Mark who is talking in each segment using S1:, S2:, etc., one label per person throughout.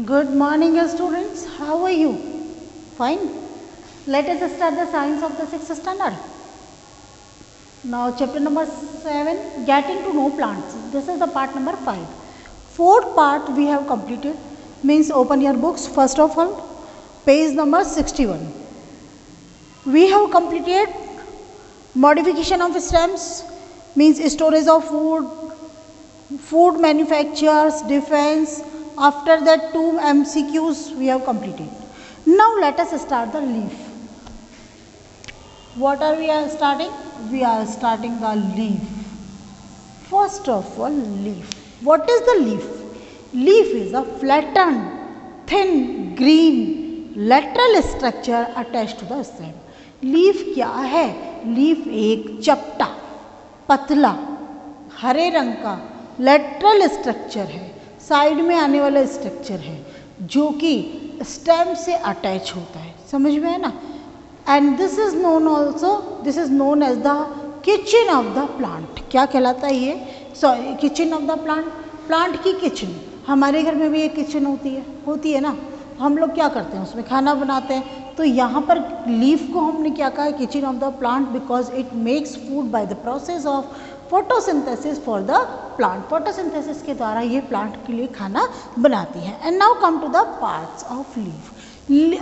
S1: Good morning, students. How are you? Fine. Let us start the science of the 6th standard. Now, chapter number 7, getting to know plants. This is the part number 5. Fourth part we have completed. Means open your books. First of all, page number 61. We have completed modification of stems. Means storage of food, food manufacturers, defense. After that, 2 MCQs we have completed. Now let us start the leaf. What are we starting? We are starting the leaf. First of all, leaf. What is the leaf? Leaf is a flattened, thin, green, lateral structure attached to the stem. Leaf क्या है? Leaf एक चपटा, पतला, हरे रंग का lateral structure है, side में आने वाला स्ट्रक्चर है जो कि स्टेम से अटैच होता है. समझ में है ना? And this is known also, this is known as the kitchen of the plant. क्या कहलाता है ये? Sorry, kitchen of the plant. Plant की किचन. हमारे घर में भी एक किचन होती है ना. हम लोग क्या करते हैं? उसमें खाना बनाते हैं. तो यहाँ पर लीफ को हमने क्या कहा है? Kitchen of the plant, because it makes food by the process of photosynthesis for the plant. Photosynthesis के द्वारा ये प्लांट के लिए खाना बनाती है. And now come to the parts of leaf.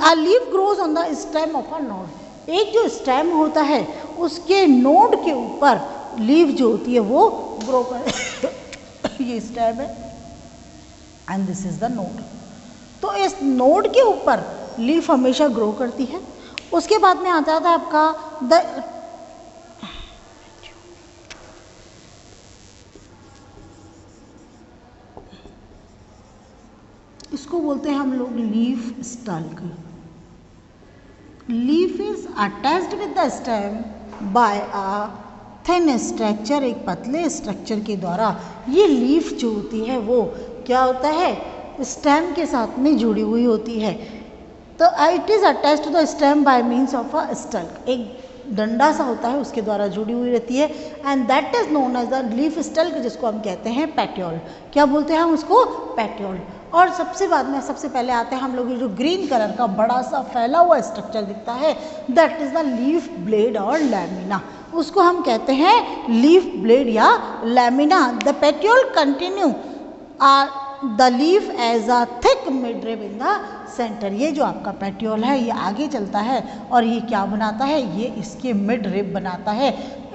S1: A leaf grows on the stem of a node. एक जो स्टेम होता है उसके नोड के ऊपर लीफ जो होती है वो ग्रो कर ये स्टेम है and this is the node. तो इस नोड के ऊपर लीफ हमेशा ग्रो करती है. उसके बाद में आता था आपका द इसको बोलते हैं हम लोग leaf stalk. Leaf is attached with the stem by a thin structure. एक पतले स्ट्रक्चर के द्वारा ये लीफ जो होती है वो क्या होता है? स्टेम के साथ में जुड़ी हुई होती है. तो it is attached to the stem by means of a stalk. एक डंडा सा होता है उसके द्वारा जुड़ी हुई रहती है and that is known as the leaf stalk, जिसको हम कहते हैं पेट्योल. क्या बोलते हैं हम उसको? पेट्योल. और सबसे बाद में सबसे पहले आते हैं हम लोग जो ग्रीन कलर का बड़ा सा फैला हुआ स्ट्रक्चर दिखता है, that is the leaf blade और लैमिना. उसको हम कहते हैं लीफ ब्लेड या lamina. The petiole continue the leaf as a thick midrib in the centre. ये जो आपका पेट्योल है ये आगे चलता है और ये क्या बनाता है? ये इसके मिड रिब बनाता है.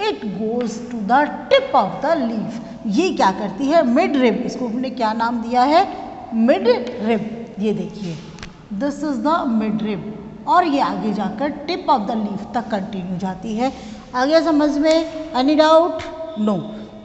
S1: It goes to the tip of the leaf. ये क्या करती है? Mid rib. इसको हमने क्या नाम दिया है? Mid rib. ये देखिए, this is the mid rib. और ये आगे जाकर टिप ऑफ द लीफ तक कंटिन्यू जाती है. आगे समझ में? Any doubt? No.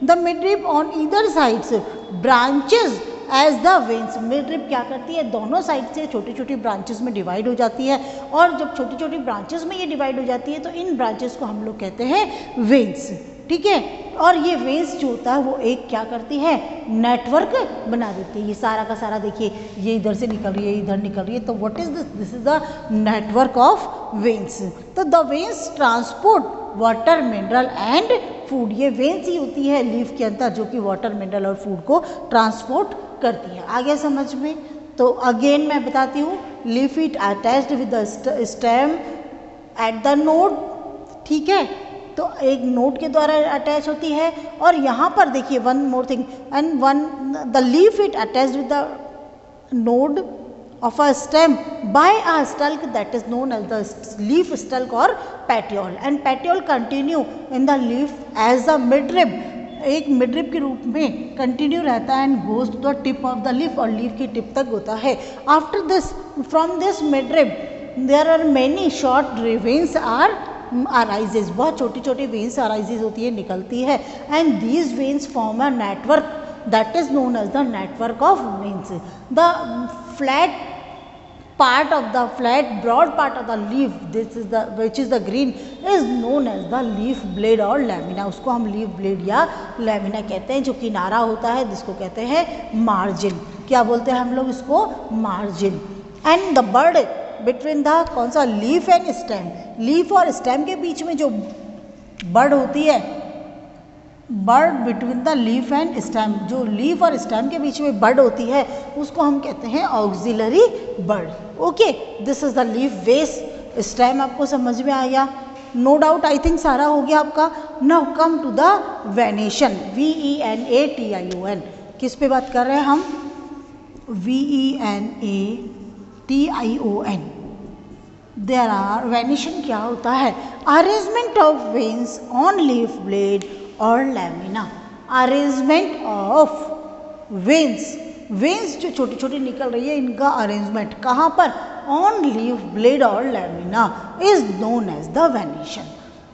S1: The mid rib on either sides branches as the veins. Mid rib क्या करती है? दोनों साइड से छोटी छोटी ब्रांचेस में डिवाइड हो जाती है. और जब छोटी छोटी ब्रांचेस में ये डिवाइड हो जाती है तो इन ब्रांचेस को हम लोग कहते हैं वेन्स. ठीक है. और ये वेन्स जो होता है वो एक क्या करती है? नेटवर्क बना देती है. ये सारा का सारा देखिए, ये इधर से निकल रही है, इधर निकल रही है. तो what is this? This is the network of veins. तो the veins transport water, mineral and food. ये वेन्स ही होती है लीफ के अंदर जो कि वाटर, मिनरल और फूड को ट्रांसपोर्ट करती है. आगे समझ में? तो अगेन मैं बताती हूँ. Leaf it attached with the stem at the node. ठीक है. तो एक नोड के द्वारा अटैच होती है. और यहाँ पर देखिए one more thing and one the leaf it attached with the node of a stem by a stalk that is known as the leaf stalk or petiole. And petiole continue in the leaf as a midrib. एक midrib के रूप में continue रहता है and goes to the tip of the leaf. और leaf की tip तक होता है. After this, from this midrib there are many short veins are arises. बहुत छोटी छोटी वेन्स अराइजेज होती है, निकलती है. And these veins form a network that is known as the network of veins. The flat part of the broad part of the leaf, this is the which is the green, is known as the leaf blade or lamina. उसको हम leaf blade या lamina कहते हैं. जो किनारा होता है जिसको कहते हैं margin. क्या बोलते हैं हम लोग इसको? margin. And the bud between the कौन सा? leaf and stem. leaf और stem के बीच में जो bud होती है bird between the leaf and stem, जो लीफ और स्टेम के बीच में बर्ड होती है उसको हम कहते हैं auxiliary bird. Okay, this is the leaf वेस। स्टेम आपको समझ में आ गया, नो डाउट, आई थिंक सारा हो गया आपका। Now come to the venation, VENATION। किस पे बात कर रहे हैं हम? VENATION। देयर आर, वेनेशन क्या होता है? Arrangement of veins on leaf blade और lamina. Arrangement of veins, veins जो छोटी छोटी निकल रही है इनका अरेंजमेंट कहाँ पर? ऑन लीफ ब्लेड और lamina is known as the venation.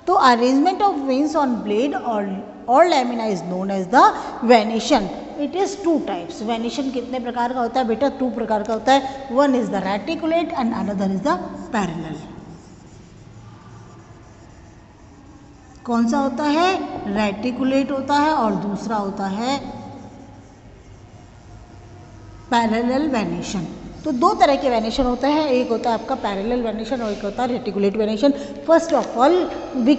S1: तो arrangement of veins on blade और lamina is known as the venation. It is two types. Venation कितने प्रकार का होता है बेटा? 2 प्रकार का होता है। One is the reticulate and another is the parallel. कौन सा होता है? रेटिकुलेट होता है और दूसरा होता है पैरेलल वेनेशन। तो 2 तरह के वेनेशन होते हैं, एक होता है आपका पैरेलल वेनेशन और एक होता है reticulate venation. First of all we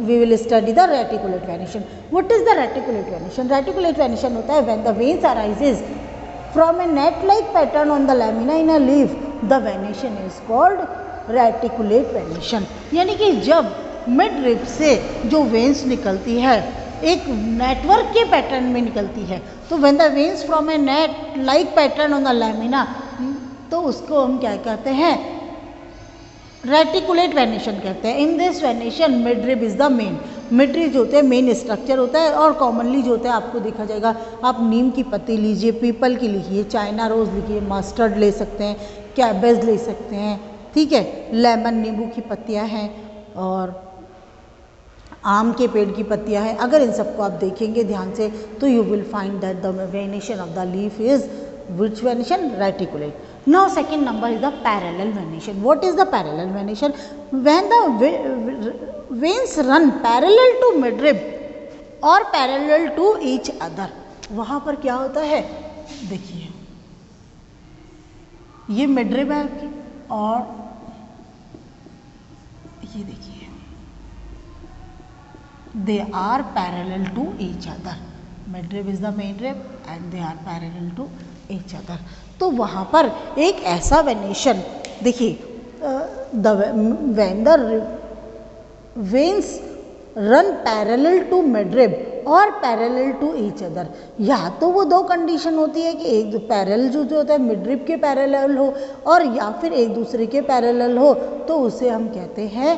S1: will study the reticulate venation. What is the reticulate venation? Reticulate venation होता है when the veins arises from a net like pattern on the lamina in a leaf, the venation is called reticulate venation. यानी कि जब mid rib से जो veins निकलती है एक नेटवर्क के पैटर्न में निकलती है, तो when the veins from a net like pattern on the lamina, तो उसको हम क्या कहते हैं? रेटिकुलेट वेनेशन कहते हैं। In this venation mid rib is the main, mid rib जो होते हैं मेन स्ट्रक्चर होता है। और कॉमनली जो होता है आपको देखा जाएगा, आप नीम की पत्ती लीजिए, पीपल की लिखिए, चाइना रोज लिखिए, मस्टर्ड ले सकते हैं, कैबेज ले सकते हैं, ठीक है, लेमन नींबू की पत्तियां हैं और आम के पेड़ की पत्तियां हैं। अगर इन सबको आप देखेंगे ध्यान से तो you will find that the venation of the leaf is which venation? Reticulate. Now second number is the parallel venation. What is the parallel venation? When the veins run parallel to mid rib और parallel to each other, वहां पर क्या होता है? देखिए ये mid rib है आपकी और ये देखिए they are parallel to each other. Midrib is the main rib and they are parallel to each other. तो वहाँ पर एक ऐसा वेनेशन देखिए, when the veins run parallel to midrib और पैरेलल टू ईच अदर, या तो वो 2 कंडीशन होती है कि एक पैरेलल जो होता है मिडरिब के पैरेलल हो और या फिर एक दूसरे के पैरेलल हो, तो उसे हम कहते हैं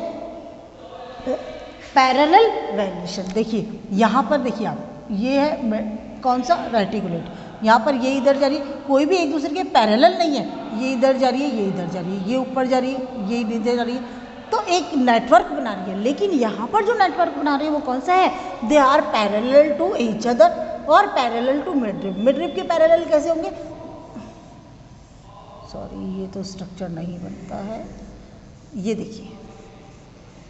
S1: पैरेलल वेनेशन। देखिए यहाँ पर देखिए आप, ये है कौन सा? रेटिकुलेट। यहाँ पर ये इधर जा रही है, कोई भी एक दूसरे के पैरेलल नहीं है, ये इधर जा रही है, ये इधर जा रही है, ये ऊपर जा रही है, ये नीचे जा रही है, तो एक नेटवर्क बना रही है। लेकिन यहाँ पर जो नेटवर्क बना रही है वो कौन सा है? They are parallel to each other और पैरेलल टू मिडरिब। मिडरिब के पैरेलल कैसे होंगे? सॉरी, ये तो स्ट्रक्चर नहीं बनता है। ये देखिए,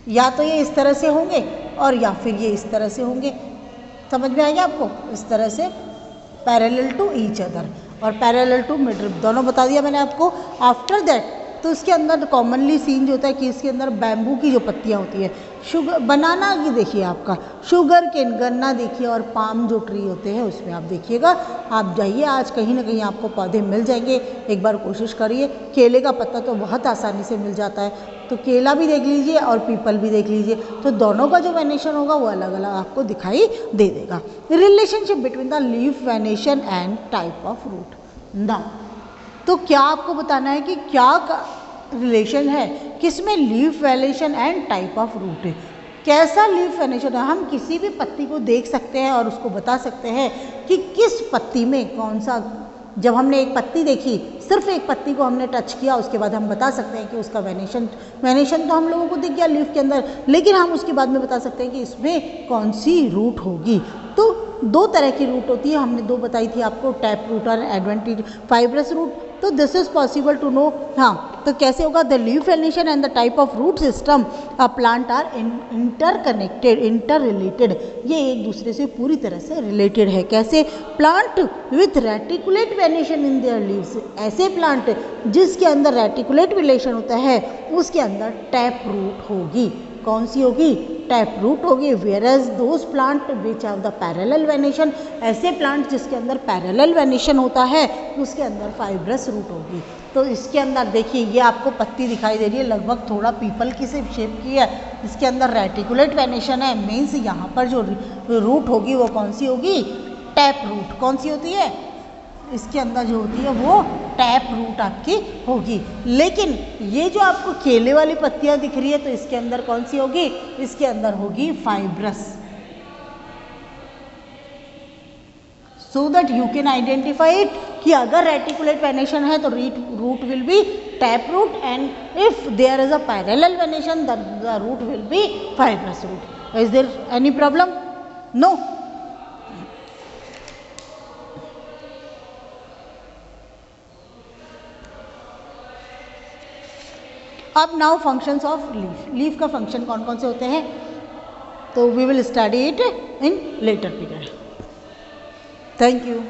S1: या तो ये इस तरह से होंगे और या फिर ये इस तरह से होंगे। समझ में आएगा आपको? इस तरह से पैरेलल टू ईच अदर और पैरेलल टू मिडरिब, दोनों बता दिया मैंने आपको। आफ्टर दैट तो इसके अंदर कॉमनली सीन जो होता है कि इसके अंदर बैम्बू की जो पत्तियां होती है, शुगर बनाना की देखिए आपका, शुगर केन गन्ना देखिए और पाम जो ट्री होते हैं उसमें आप देखिएगा, आप जाइए आज कहीं ना कहीं आपको पौधे मिल जाएंगे। एक बार कोशिश करिए। केले का पत्ता तो बहुत आसानी से मिल जाता है, तो केला भी देख लीजिए और पीपल भी देख लीजिए, तो दोनों का जो वेनेशन होगा वो अलग अलग आपको दिखाई दे देगा। Relationship between the leaf venation and type of root. ना तो क्या आपको बताना है कि क्या रिलेशन है किसमें? Leaf venation and type of root है। कैसा लीफ वेनेशन है? हम किसी भी पत्ती को देख सकते हैं और उसको बता सकते हैं कि किस पत्ती में कौन सा, जब हमने एक पत्ती देखी, सिर्फ एक पत्ती को हमने टच किया, उसके बाद हम बता सकते हैं कि उसका वेनेशन तो हम लोगों को दिख गया लीफ के अंदर, लेकिन हम उसके बाद में बता सकते हैं कि इसमें कौन सी रूट होगी। तो 2 तरह की रूट होती है, हमने 2 बताई थी आपको, टैप रूट और एडवेंटिज फाइब्रस रूट। तो this is possible to know. हाँ, तो कैसे होगा? The leaf venation and the type of root system a plant are interconnected, interrelated. ये एक दूसरे से पूरी तरह से रिलेटेड है। कैसे? Plant with reticulate venation in their leaves, ऐसे प्लांट जिसके अंदर रेटिकुलेट रिलेशन होता है उसके अंदर टैप रूट होगी। कौन सी होगी, टैप रूट होगी। Where as those plant which have the parallel venation, ऐसे प्लांट जिसके अंदर पैरेलल वेनेशन होता है उसके अंदर फाइब्रस रूट होगी। तो इसके अंदर देखिए ये आपको पत्ती दिखाई दे रही है, लगभग थोड़ा पीपल की से शेप की है, इसके अंदर रेटिकुलेट वेनेशन है, मीन्स यहाँ पर जो रूट होगी वो कौन सी होगी, टैप रूट। कौन सी होती है, इसके अंदर जो होती है वो टैप रूट आपकी होगी। लेकिन ये जो आपको केले वाली पत्तियां दिख रही है तो इसके अंदर कौन सी होगी, इसके अंदर होगी fibrous. So that you can identify it कि अगर रेटिकुलेट वेनेशन है तो root will be tap root and if there is a parallel venation the root will be fibrous root. Is there any problem? No. अब now functions of leaf. Leaf का function कौन कौन से होते हैं, तो we will study it in later period. Thank you.